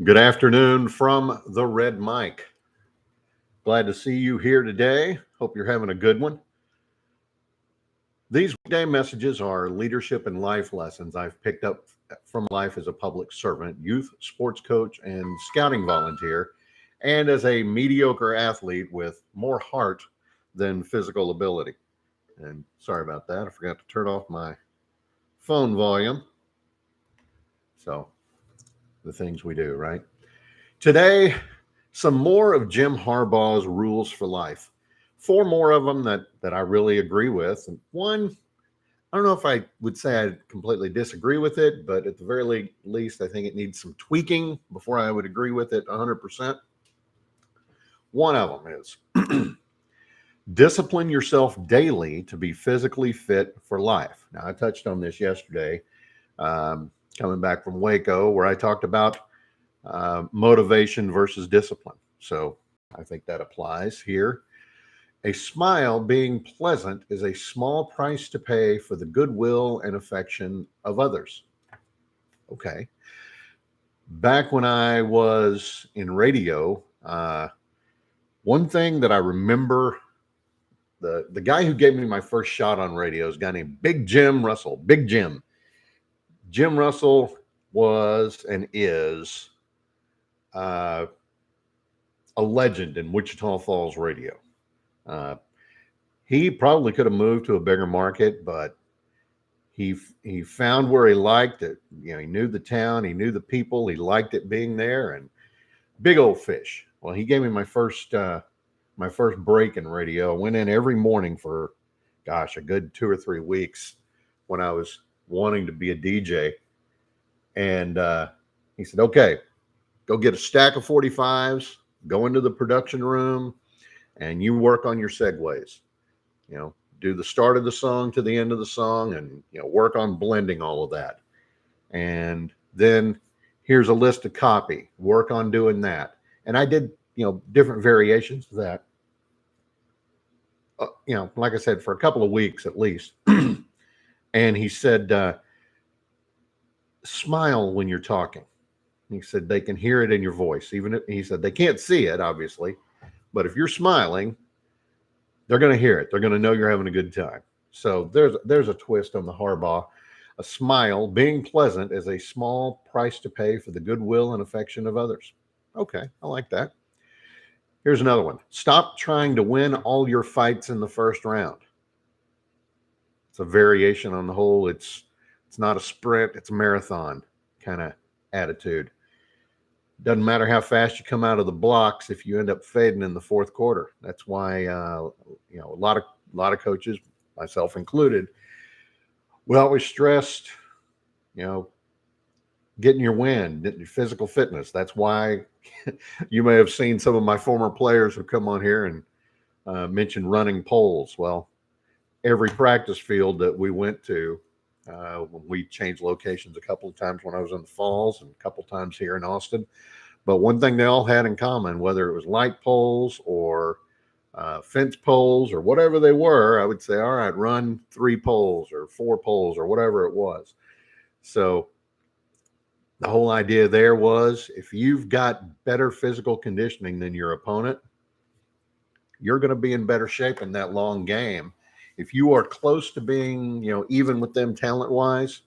Good afternoon from the Red Mic. Glad to see you here today. Hope you're having a good one. These weekday messages are leadership and life lessons I've picked up from life as a public servant, youth sports coach, and scouting volunteer, and as a mediocre athlete with more heart than physical ability. And sorry about that. I forgot to turn off my phone volume. So, the things we do, right? Today, some more of Jim Harbaugh's rules for life. Four more of them that I really agree with. And one, I don't know if I would say I completely disagree with it, but at the very least, I think it needs some tweaking before I would agree with it 100%. One of them is discipline yourself daily to be physically fit for life. Now, I touched on this yesterday, coming back from Waco, where I talked about motivation versus discipline. So I think that applies here. A smile being pleasant is a small price to pay for the goodwill and affection of others. Okay. Back when I was in radio, one thing that I remember, the guy who gave me my first shot on radio is a guy named Big Jim Russell. Big Jim. Jim Russell was and is a legend in Wichita Falls radio. He probably could have moved to a bigger market, but he found where he liked it. You know, he knew the town, he knew the people, he liked it being there, and big old fish. Well, he gave me my first break in radio. I went in every morning for, a good 2 or 3 weeks when I was wanting to be a DJ. And he said, okay, go get a stack of 45s, go into the production room, and you work on your segues. You know, do the start of the song to the end of the song, and work on blending all of that. And then here's a list of copy. Work on doing that. And I did, different variations of that. Like I said, for a couple of weeks at least. And he said, smile when you're talking. He said they can hear it in your voice. Even if he said they can't see it, obviously, but if you're smiling, they're going to hear it. They're going to know you're having a good time. So there's a twist on the Harbaugh. A smile being pleasant is a small price to pay for the goodwill and affection of others. Okay, I like that. Here's another one. Stop trying to win all your fights in the first round. It's a variation on the whole. It's not a sprint, it's a marathon kind of attitude. Doesn't matter how fast you come out of the blocks if you end up fading in the fourth quarter. That's why a lot of coaches, myself included, we always stressed, getting your win, your physical fitness. That's why you may have seen some of my former players who come on here and mention running poles. Well, every practice field that we went to, when we changed locations a couple of times when I was in the Falls and a couple of times here in Austin. But one thing they all had in common, whether it was light poles or fence poles or whatever they were, I would say, all right, run 3 poles or 4 poles or whatever it was. So the whole idea there was if you've got better physical conditioning than your opponent, you're going to be in better shape in that long game. If you are close to being, even with them talent-wise,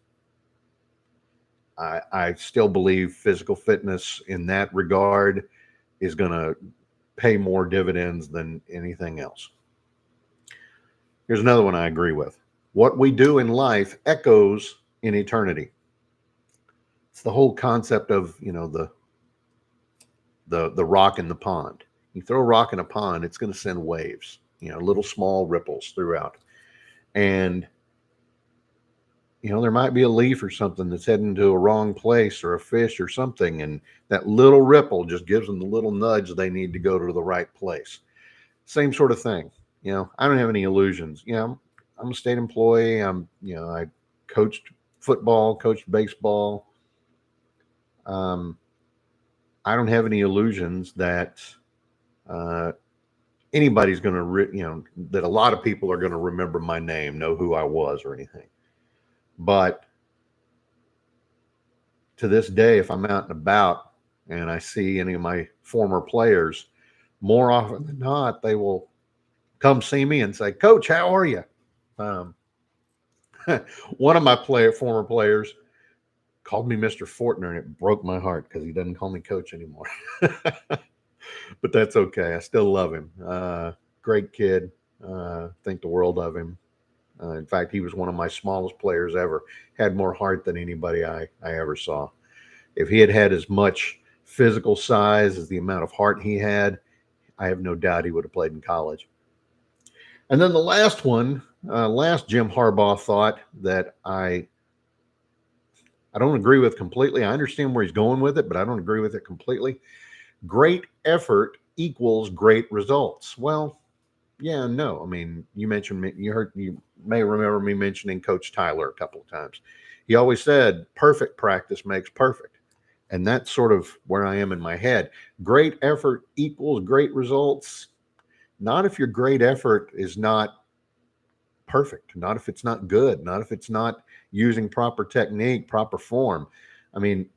I still believe physical fitness in that regard is going to pay more dividends than anything else. Here's another one I agree with. What we do in life echoes in eternity. It's the whole concept of, the rock in the pond. You throw a rock in a pond, it's going to send waves, little small ripples throughout. And, there might be a leaf or something that's heading to a wrong place or a fish or something. And that little ripple just gives them the little nudge they need to go to the right place. Same sort of thing. I don't have any illusions. I'm a state employee. I coached football, coached baseball. I don't have any illusions that anybody's going to, that a lot of people are going to remember my name, know who I was or anything. But to this day, if I'm out and about, and I see any of my former players, more often than not, they will come see me and say, "Coach, how are you?" Um, one of my former players called me Mr. Fortner, and it broke my heart because he doesn't call me coach anymore. But that's okay. I still love him. Great kid. Think the world of him. In fact, he was one of my smallest players ever. Had more heart than anybody I ever saw. If he had had as much physical size as the amount of heart he had, I have no doubt he would have played in college. And then the last one, last Jim Harbaugh thought that I don't agree with completely. I understand where he's going with it, but I don't agree with it completely. Great effort equals great results. Well, yeah, no. I mean, you may remember me mentioning Coach Tyler a couple of times. He always said, perfect practice makes perfect. And that's sort of where I am in my head. Great effort equals great results. Not if your great effort is not perfect, not if it's not good, not if it's not using proper technique, proper form. I mean,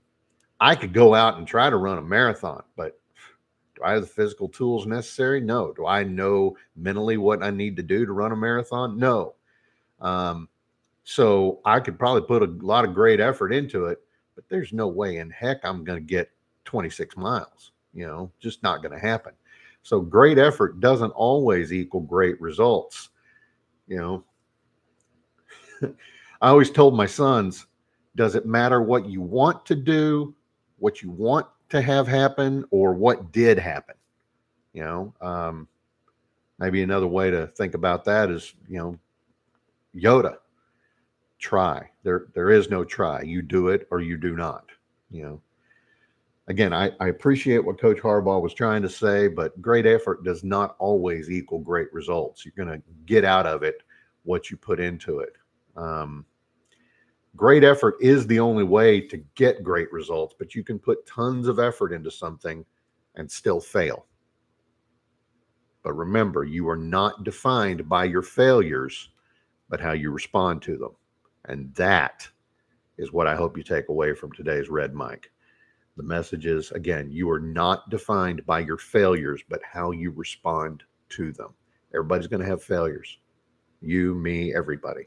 I could go out and try to run a marathon, but do I have the physical tools necessary? No. Do I know mentally what I need to do to run a marathon? No. So I could probably put a lot of great effort into it, but there's no way in heck I'm going to get 26 miles, just not going to happen. So great effort doesn't always equal great results. I always told my sons, does it matter what you want to do, what you want to have happen, or what did happen? Maybe another way to think about that is, Yoda, try. There is no try. You do it or you do not. Again, I appreciate what Coach Harbaugh was trying to say, but great effort does not always equal great results. You're going to get out of it what you put into it. Great effort is the only way to get great results, but you can put tons of effort into something and still fail. But remember, you are not defined by your failures, but how you respond to them. And that is what I hope you take away from today's Red Mic. The message is, again, you are not defined by your failures, but how you respond to them. Everybody's going to have failures. You, me, everybody.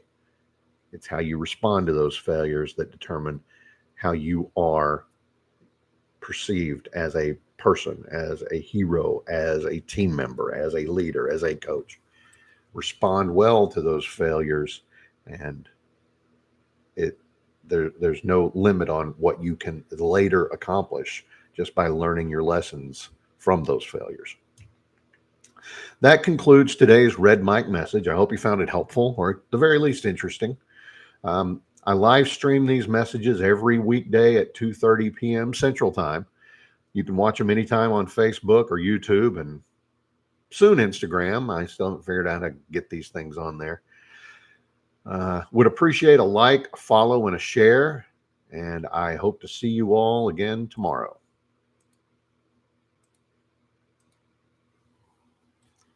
It's how you respond to those failures that determine how you are perceived as a person, as a hero, as a team member, as a leader, as a coach. Respond well to those failures, and there's no limit on what you can later accomplish just by learning your lessons from those failures. That concludes today's Red Mic message. I hope you found it helpful, or at the very least interesting. I live stream these messages every weekday at 2:30 p.m. Central Time. You can watch them anytime on Facebook or YouTube, and soon Instagram. I still haven't figured out how to get these things on there. Would appreciate a like, a follow, and a share. And I hope to see you all again tomorrow.